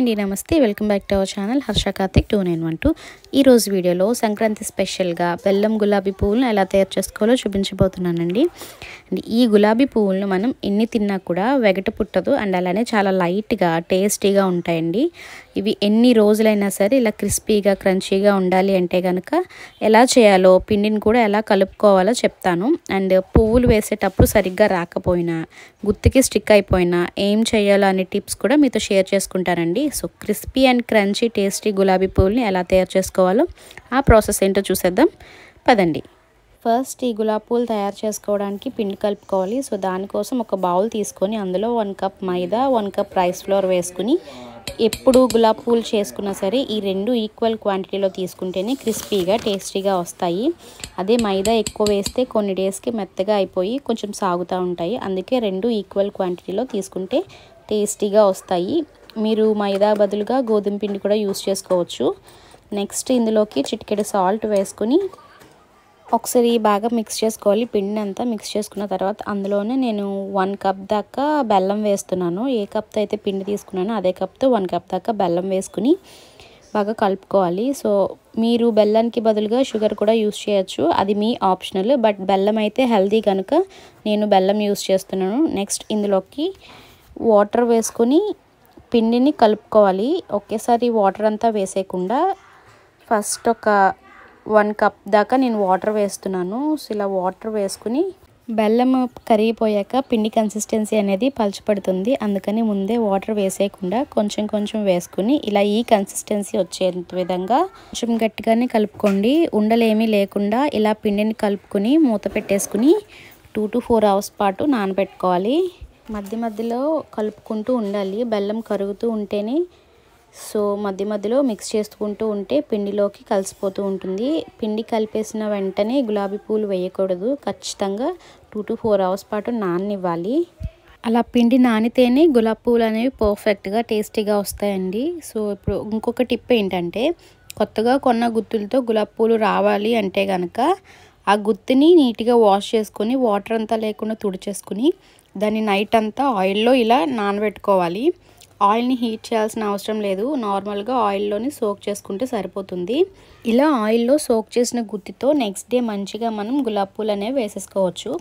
Hi అండి, నమస్తే. Welcome back to our channel Harsha Karthik 2912. ఈరోజు వీడియోలో సంక్రాంతి స్పెషల్గా బెల్లం గులాబీ పువ్వులను ఎలా తయారు చేసుకోవాలో చూపించబోతున్నానండి. అండ్ ఈ గులాబీ పువ్వులను మనం ఎన్ని తిన్నా కూడా వెగట పుట్టదు. అండ్ అలానే చాలా లైట్గా టేస్టీగా ఉంటాయండి. ఇవి ఎన్ని రోజులైనా సరే ఇలా క్రిస్పీగా క్రంచీగా ఉండాలి అంటే కనుక ఎలా చేయాలో, పిండిని కూడా ఎలా కలుపుకోవాలో చెప్తాను. అండ్ పువ్వులు వేసేటప్పుడు సరిగ్గా రాకపోయినా, గుత్తికి స్టిక్ అయిపోయినా ఏం చేయాలో అనే టిప్స్ కూడా మీతో షేర్ చేసుకుంటానండి. So crispy and crunchy tasty గులాబీ పువ్వుల్ని ఎలా తయారు చేసుకోవాలో ఆ ప్రాసెస్ ఏంటో చూసేద్దాం పదండి. ఫస్ట్ ఈ గులాబీ పూలు తయారు చేసుకోవడానికి పిండి కలుపుకోవాలి. సో దానికోసం ఒక బౌల్ తీసుకొని అందులో 1 కప్ మైదా, 1 కప్ రైస్ ఫ్లోర్ వేసుకుని, ఎప్పుడు గులాబీ పూలు చేసుకున్నా సరే ఈ రెండు ఈక్వల్ క్వాంటిటీలో తీసుకుంటేనే క్రిస్పీగా టేస్టీగా వస్తాయి. అదే మైదా ఎక్కువ వేస్తే కొన్ని డేస్కి మెత్తగా అయిపోయి కొంచెం సాగుతూ ఉంటాయి. అందుకే రెండు ఈక్వల్ క్వాంటిటీలో తీసుకుంటే టేస్టీగా వస్తాయి. మీరు మైదా బదులుగా గోధుమ పిండి కూడా యూస్ చేసుకోవచ్చు. నెక్స్ట్ ఇందులోకి చిటికెడు సాల్ట్ వేసుకుని ఒకసారి బాగా మిక్స్ చేసుకోవాలి. పిండిని అంతా మిక్స్ చేసుకున్న తర్వాత అందులోనే నేను 1 కప్ దాకా బెల్లం వేస్తున్నాను. ఏ కప్తో అయితే పిండి తీసుకున్నానో అదే కప్తో 1 కప్ దాకా బెల్లం వేసుకుని బాగా కలుపుకోవాలి. సో మీరు బెల్లానికి బదులుగా షుగర్ కూడా యూస్ చేయొచ్చు, అది మీ ఆప్షనల్. బట్ బెల్లం అయితే హెల్తీ కనుక నేను బెల్లం యూస్ చేస్తున్నాను. నెక్స్ట్ ఇందులోకి వాటర్ వేసుకొని పిండిని కలుపుకోవాలి. ఒకేసారి వాటర్ అంతా వేసేయకుండా ఫస్ట్ ఒక 1 కప్ దాకా నేను వాటర్ వేస్తున్నాను. సో ఇలా వాటర్ వేసుకుని బెల్లం కరిగిపోయాక పిండి కన్సిస్టెన్సీ అనేది పలచపడుతుంది. అందుకని ముందే వాటర్ వేసేయకుండా కొంచెం కొంచెం వేసుకుని ఇలా ఈ కన్సిస్టెన్సీ వచ్చే విధంగా కొంచెం గట్టిగానే కలుపుకోండి. ఉండలేమీ లేకుండా ఇలా పిండిని కలుపుకొని మూత పెట్టేసుకుని 2 to 4 hours పాటు నానబెట్టుకోవాలి. మధ్య మధ్యలో కలుపుకుంటూ ఉండాలి. బెల్లం కరుగుతూ ఉంటేనే, సో మధ్య మధ్యలో మిక్స్ చేసుకుంటూ ఉంటే పిండిలోకి కలిసిపోతూ ఉంటుంది. పిండి కలిపేసిన వెంటనే గులాబీ పూలు వేయకూడదు. ఖచ్చితంగా 2 to 4 hours పాటు నాననివ్వాలి. అలా పిండి నానితేనే గులాబీ పూలు అనేవి పర్ఫెక్ట్గా టేస్టీగా వస్తాయండి. సో ఇప్పుడు ఇంకొక టిప్ ఏంటంటే, కొత్తగా కొన్న గుత్తులతో గులాబీ పూలు రావాలి అంటే కనుక ఆ గుత్తిని నీట్గా వాష్ చేసుకొని వాటర్ అంతా లేకుండా తుడిచేసుకుని దాన్ని నైట్ అంతా ఆయిల్లో ఇలా నానబెట్టుకోవాలి. ఆయిల్ని హీట్ చేయాల్సిన అవసరం లేదు. నార్మల్గా ఆయిల్లోని సోక్ చేసుకుంటే సరిపోతుంది. ఇలా ఆయిల్లో సోక్ చేసిన గుత్తితో నెక్స్ట్ డే మంచిగా మనం గులాబీ పూలు అనేవి వేసేసుకోవచ్చు.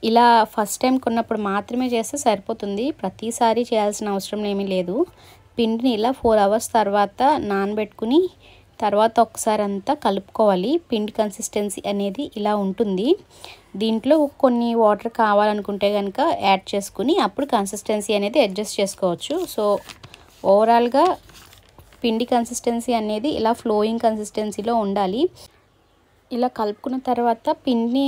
ఇలా ఫస్ట్ టైం కొన్నప్పుడు మాత్రమే చేస్తే సరిపోతుంది. ప్రతిసారి చేయాల్సిన అవసరం ఏమీ లేదు. పిండిని ఇలా 4 hours తర్వాత నానబెట్టుకుని తర్వాత ఒకసారి అంతా కలుపుకోవాలి. పిండి కన్సిస్టెన్సీ అనేది ఇలా ఉంటుంది. దీంట్లో కొన్ని వాటర్ కావాలనుకుంటే కనుక యాడ్ చేసుకుని అప్పుడు కన్సిస్టెన్సీ అనేది అడ్జస్ట్ చేసుకోవచ్చు. సో ఓవరాల్గా పిండి కన్సిస్టెన్సీ అనేది ఇలా ఫ్లోయింగ్ కన్సిస్టెన్సీలో ఉండాలి. ఇలా కలుపుకున్న తర్వాత పిండిని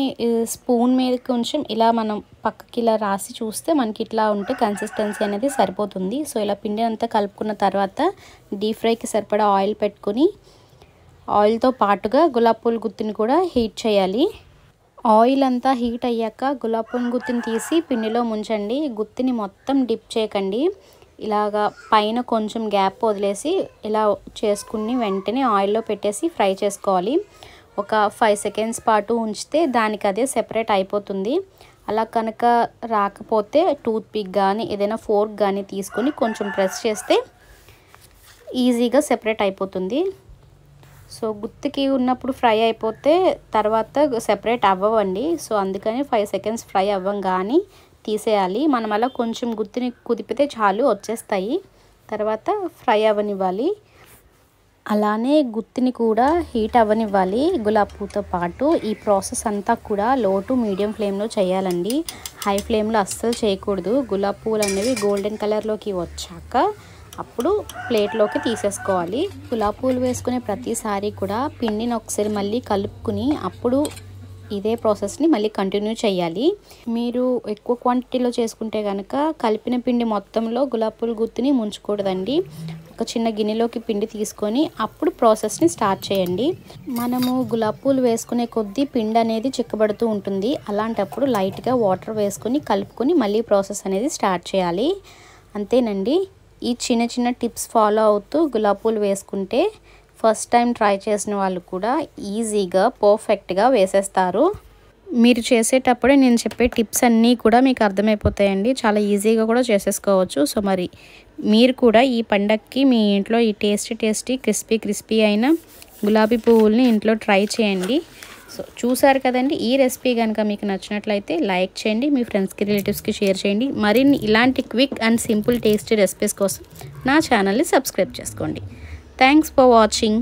స్పూన్ మీద కొంచెం ఇలా మనం పక్కకి ఇలా రాసి చూస్తే మనకి ఇట్లా ఉంటే కన్సిస్టెన్సీ అనేది సరిపోతుంది. సో ఇలా పిండి అంతా కలుపుకున్న తర్వాత డీప్ ఫ్రైకి సరిపడా ఆయిల్ పెట్టుకొని ఆయిల్తో పాటుగా గులాబీ పూల గుత్తిని కూడా హీట్ చేయాలి. ఆయిల్ అంతా హీట్ అయ్యాక గులాబీ పూల గుత్తిని తీసి పిండిలో ముంచండి. గుత్తిని మొత్తం డిప్ చేయకండి. ఇలాగా పైన కొంచెం గ్యాప్ వదిలేసి ఇలా చేసుకుని వెంటనే ఆయిల్లో పెట్టేసి ఫ్రై చేసుకోవాలి. ఒక 5 seconds పాటు ఉంచితే దానికి అదే సెపరేట్ అయిపోతుంది. అలా కనుక రాకపోతే టూత్ పిక్ కానీ ఏదైనా ఫోర్క్ కానీ తీసుకొని కొంచెం ప్రెస్ చేస్తే ఈజీగా సెపరేట్ అయిపోతుంది. సో గుత్తికి ఉన్నప్పుడు ఫ్రై అయిపోతే తర్వాత సెపరేట్ అవ్వవండి. సో అందుకని 5 seconds ఫ్రై అవ్వంగానే తీసేయాలి. మనం అలా కొంచెం గుత్తిని కుదిపితే చాలు, వచ్చేస్తాయి. తర్వాత ఫ్రై అవ్వనివ్వాలి. అలానే గుత్తిని కూడా హీట్ అవ్వనివ్వాలి గులాబీ పూతో పాటు. ఈ ప్రాసెస్ అంతా కూడా లో టు మీడియం ఫ్లేమ్లో చేయాలండి. హై ఫ్లేమ్లో అస్సలు చేయకూడదు. గులాబీ పూలు అనేవి గోల్డెన్ కలర్లోకి వచ్చాక అప్పుడు ప్లేట్లోకి తీసేసుకోవాలి. గులాబీ పూలు వేసుకునే ప్రతిసారి కూడా పిండిని ఒకసారి మళ్ళీ కలుపుకుని అప్పుడు ఇదే ప్రాసెస్ని మళ్ళీ కంటిన్యూ చేయాలి. మీరు ఎక్కువ క్వాంటిటీలో చేసుకుంటే కనుక కలిపిన పిండి మొత్తంలో గులాబీ పూల గుత్తిని ముంచకూడదండి. ఒక చిన్న గిన్నెలోకి పిండి తీసుకొని అప్పుడు ప్రాసెస్ని స్టార్ట్ చేయండి. మనము గులాబీ పూలు వేసుకునే కొద్దీ పిండి అనేది చిక్కబడుతూ ఉంటుంది. అలాంటప్పుడు లైట్గా వాటర్ వేసుకొని కలుపుకొని మళ్ళీ ప్రాసెస్ అనేది స్టార్ట్ చేయాలి. అంతేనండి. ఈ చిన్న చిన్న టిప్స్ ఫాలో అవుతూ గులాబీ పూలు వేసుకుంటే ఫస్ట్ టైం ట్రై చేసిన వాళ్ళు కూడా ఈజీగా పర్ఫెక్ట్గా వేసేస్తారు. మీరు చేసేటప్పుడే నేను చెప్పే టిప్స్ అన్నీ కూడా మీకు అర్థమైపోతాయండి. చాలా ఈజీగా కూడా చేసేసుకోవచ్చు. సో మరి మీరు కూడా ఈ పండగకి మీ ఇంట్లో ఈ టేస్టీ క్రిస్పీ అయిన గులాబీ పువ్వుల్ని ఇంట్లో ట్రై చేయండి. సో చూసారు కదండి, ఈ రెసిపీ కనుక మీకు నచ్చినట్లయితే లైక్ చేయండి, మీ ఫ్రెండ్స్కి రిలేటివ్స్కి షేర్ చేయండి. మరిన్ని ఇలాంటి quick and simple tasty recipes కోసం నా ఛానల్ని సబ్స్క్రైబ్ చేసుకోండి. Thanks for watching.